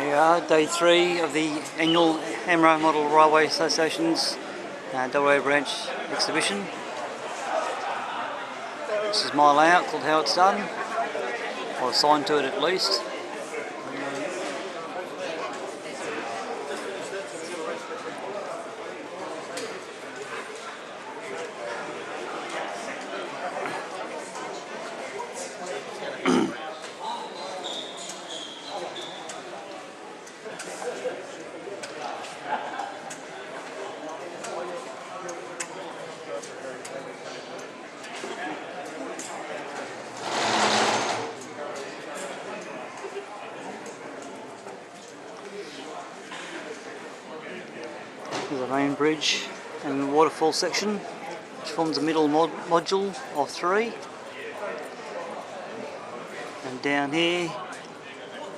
We are day 3 of the annual AMRO Model Railway Association's WA branch exhibition. This is my layout called Howitzdun, or assigned to it at least. There's the main bridge and waterfall section, which forms a middle module of 3. And down here,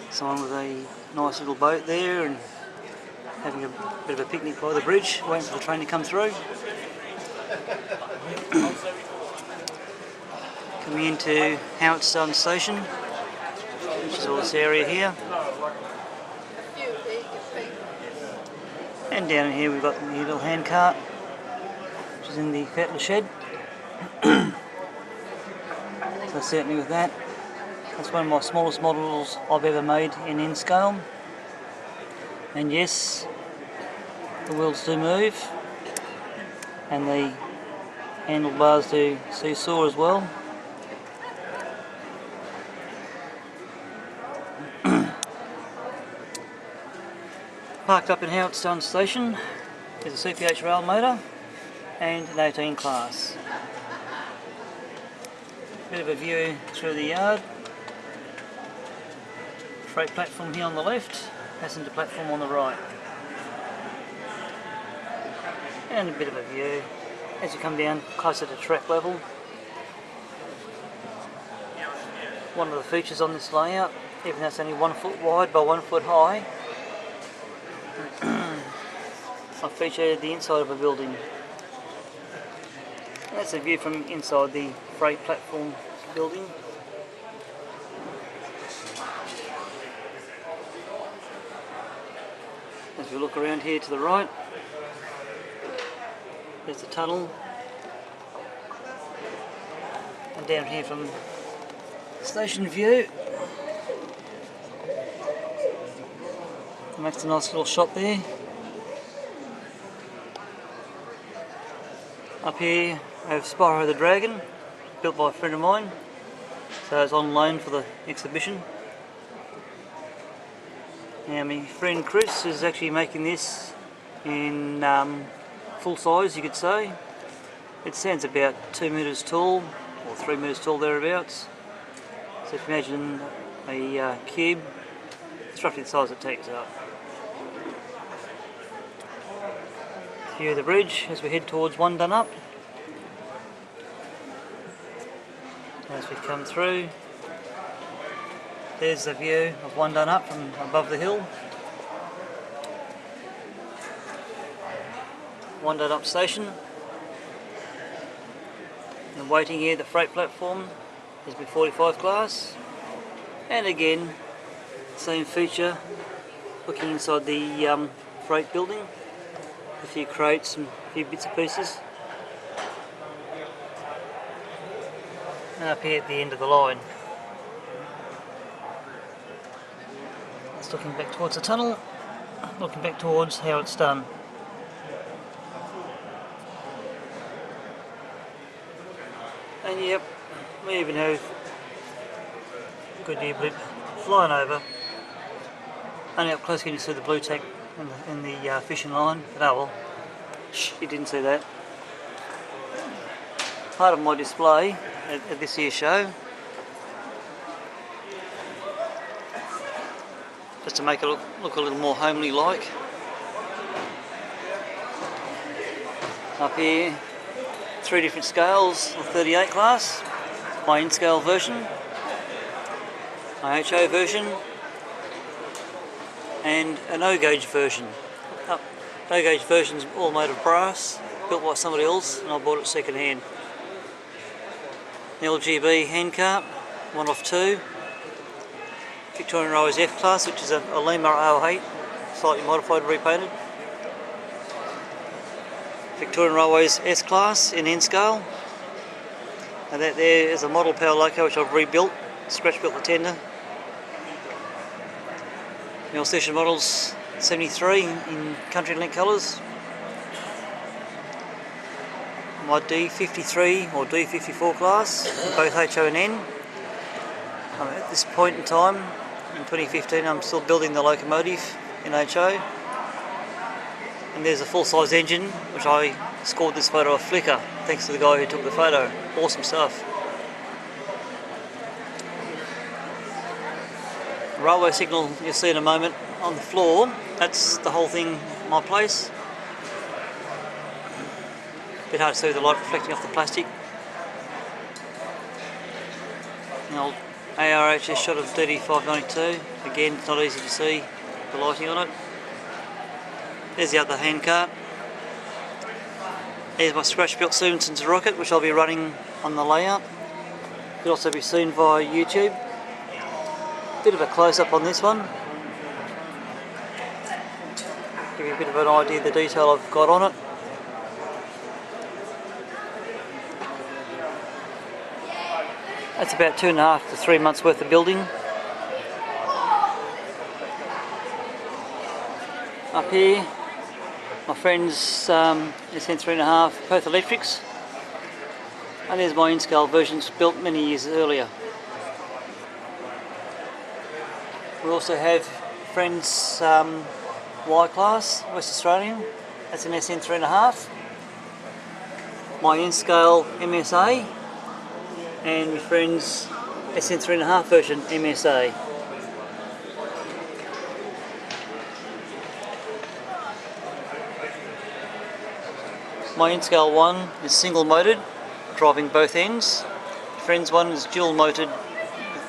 someone with a nice little boat there and having a bit of a picnic by the bridge, waiting for the train to come through. Coming into Howitzdun station, which is all this area here. And down here we've got the little hand cart, which is in the Fettler shed. So certainly with that, that's one of my smallest models I've ever made in N-scale. And yes, the wheels do move, and the handlebars do seesaw as well. Parked up in Howitzdun station is a CPH rail motor and an 18 class. Bit of a view through the yard. Freight platform here on the left, passenger platform on the right. And a bit of a view as you come down closer to track level. One of the features on this layout, even though it's only 1 foot wide by 1 foot high, I featured the inside of a building. That's a view from inside the freight platform building. As we look around here to the right, there's the tunnel. And down here from station view, makes a nice little shot there. Up here I have Spyro the Dragon, built by a friend of mine, so it's on loan for the exhibition. Now my friend Chris is actually making this in full size, you could say. It stands about 2 metres tall, or 3 metres tall thereabouts. So if you imagine a cube, it's roughly the size it takes up. View of the bridge as we head towards One Done Up. As we come through, there's the view of One Done Up from above the hill. One Done Up station. And waiting here, the freight platform is the 45 class. And again, same feature, looking inside the freight building. A few crates and a few bits and pieces. And up here at the end of the line. It's looking back towards the tunnel, looking back towards Howitzdun. And yep, we even have Goodyear Blimp flying over. Only up close can you see the blue tack in the fishing line, but oh well, shh, you didn't see that. Part of my display at this year's show, just to make it look a little more homely like. Up here, 3 different scales of 38 class, my N-scale version, my HO version, and an O-gauge version. O-gauge version's all made of brass, built by somebody else, and I bought it second hand. The LGB handcart, 1 off 2. Victorian Railways F class, which is a Lima 08, slightly modified, repainted. Victorian Railways S class in N scale. And that there is a model power loco which I've rebuilt, scratch built the tender. Mill Station models 73 in country link colours. My D53 or D54 class, both HO and N. At this point in time, in 2015, I'm still building the locomotive in HO. And there's a full-size engine, which I scored this photo off Flickr, thanks to the guy who took the photo. Awesome stuff. Railway signal you'll see in a moment on the floor, that's the whole thing, my place. Bit hard to see with the light reflecting off the plastic. An old ARHS shot of DD592. Again, it's not easy to see the lighting on it. There's the other handcart. There's my scratch built Stevenson's rocket, which I'll be running on the layout. Could also be seen via YouTube. Bit of a close up on this one. Give you a bit of an idea of the detail I've got on it. That's about 2.5 to 3 months worth of building. Up here, my friend's SN3.5 Perth Electrics. And there's my in-scale versions built many years earlier. We also have friend's Y-Class, West Australian. That's an SN3.5. My in-scale MSA. And my friend's SN3.5 version MSA. My in-scale one is single motored, driving both ends. Friend's one is dual motored,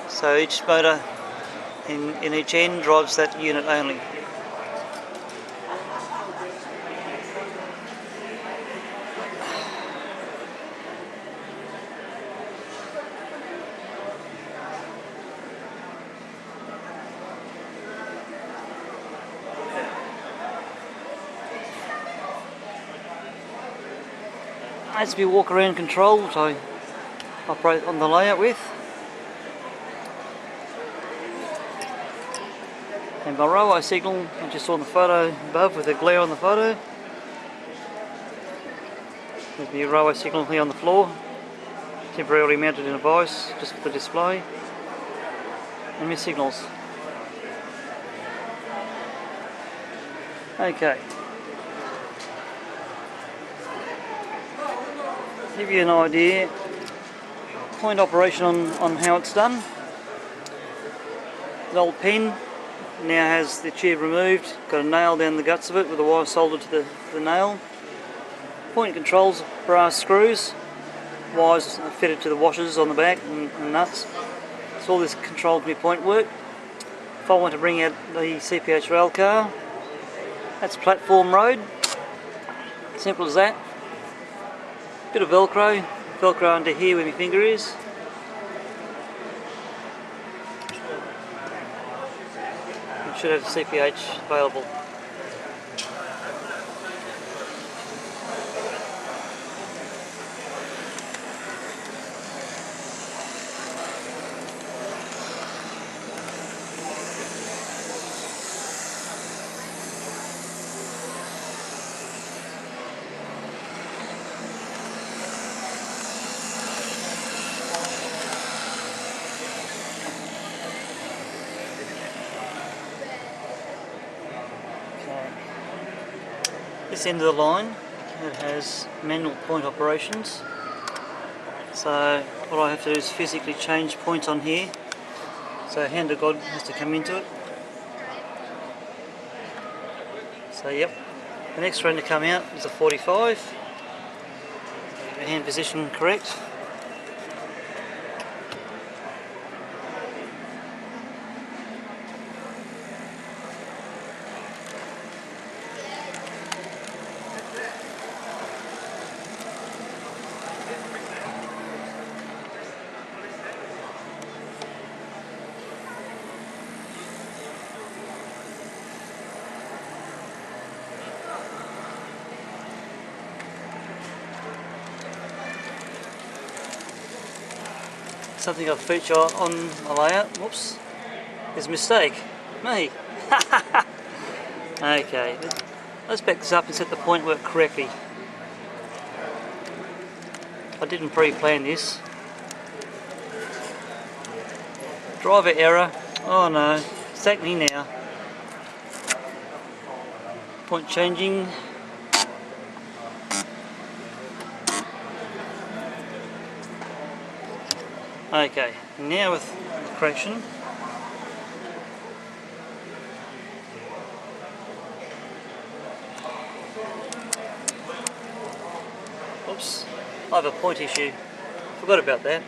so each motor in each end drives that unit only. That's my walk around control, which I operate on the layout with. And my railway signal, I just saw in the photo above with the glare on the photo. There's my railway signal here on the floor, temporarily mounted in a vise just for the display. And my signals. Okay. Give you an idea, point operation on how it's done. The old pen now has the tube removed, got a nail down the guts of it with a wire soldered to the nail. Point controls, brass screws, wires are fitted to the washers on the back and nuts. So all this controls my point work. If I want to bring out the CPH rail car, that's platform road, simple as that. Bit of Velcro under here where my finger is. It should have CPH available. This end of the line, it has manual point operations. So what I have to do is physically change points on here. So hand of God has to come into it. So yep, the next one to come out is a 45. The hand position correct. something I feature on my layout. Whoops, there's a mistake. Me. Okay, let's back this up and set the point work correctly. I didn't pre-plan this. Driver error. Oh no, it's happening now. Point changing. Okay, now with the correction. Oops, I have a point issue. Forgot about that.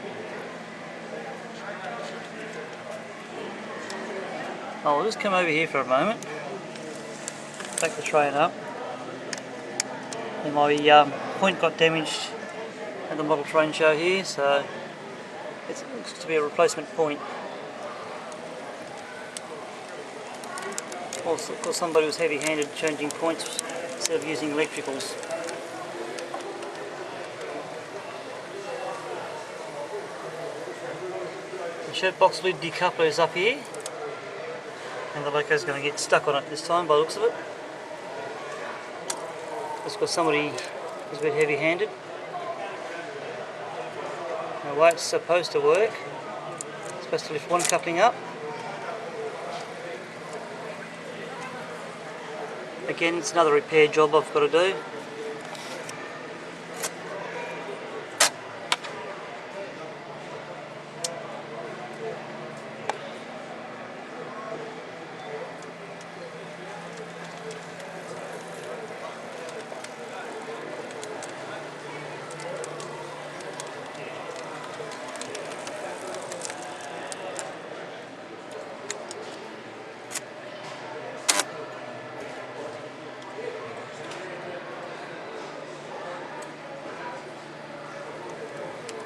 I'll just come over here for a moment. Back the train up. And my point got damaged at the model train show here, so it looks to be a replacement point. Also, of course, somebody was heavy-handed changing points instead of using electricals. The shed box lid decoupler is up here, and the loco's going to get stuck on it this time by the looks of it. That's because somebody was a bit heavy-handed. The way it's supposed to work, it's supposed to lift one coupling up. Again, it's another repair job I've got to do.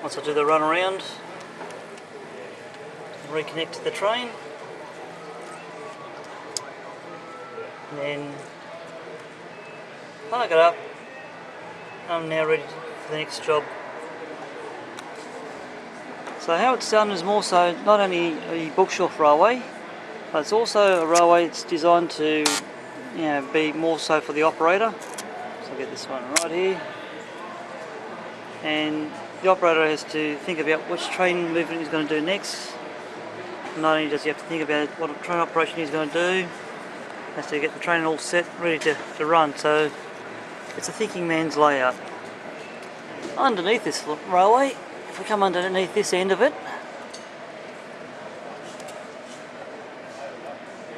Once I do the run around, reconnect to the train, and then park it up. I'm now ready for the next job. So Howitzdun is more so not only a bookshelf railway, but it's also a railway that's designed to, be more so for the operator. So I'll get this one right here, and the operator has to think about which train movement he's going to do next. Not only does he have to think about what train operation he's going to do, he has to get the train all set, ready to run. So it's a thinking man's layout. Underneath this railway, if we come underneath this end of it,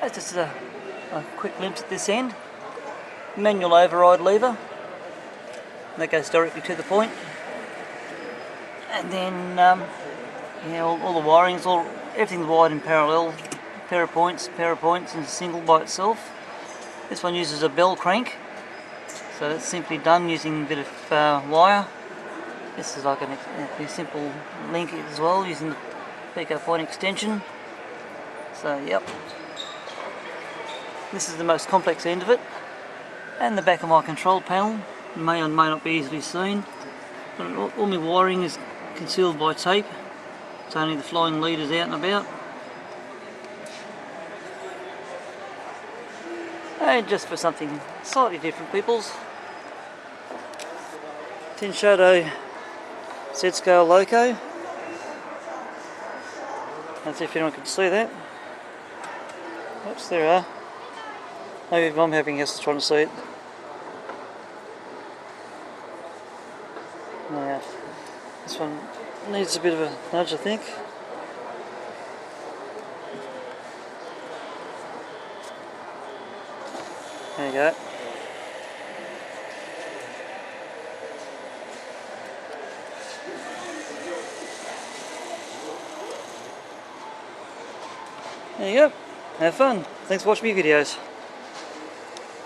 that's just a quick glimpse at this end. Manual override lever, that goes directly to the point. And then, all the wiring is everything's wired in parallel, pair of points, and single by itself. This one uses a bell crank, so that's simply done using a bit of wire. This is like a simple link as well, using the pico point extension. So, yep. This is the most complex end of it, and the back of my control panel may or may not be easily seen. But all my wiring is concealed by tape. It's only the flying leaders out and about. And just for something slightly different, peoples, Tin Shadow Z-scale loco. Let's see if anyone can see that. Oops, there we are. Maybe I'm having us trying to see it. Now, this one needs a bit of a nudge, I think. There you go. There you go. Have fun. Thanks for watching my videos.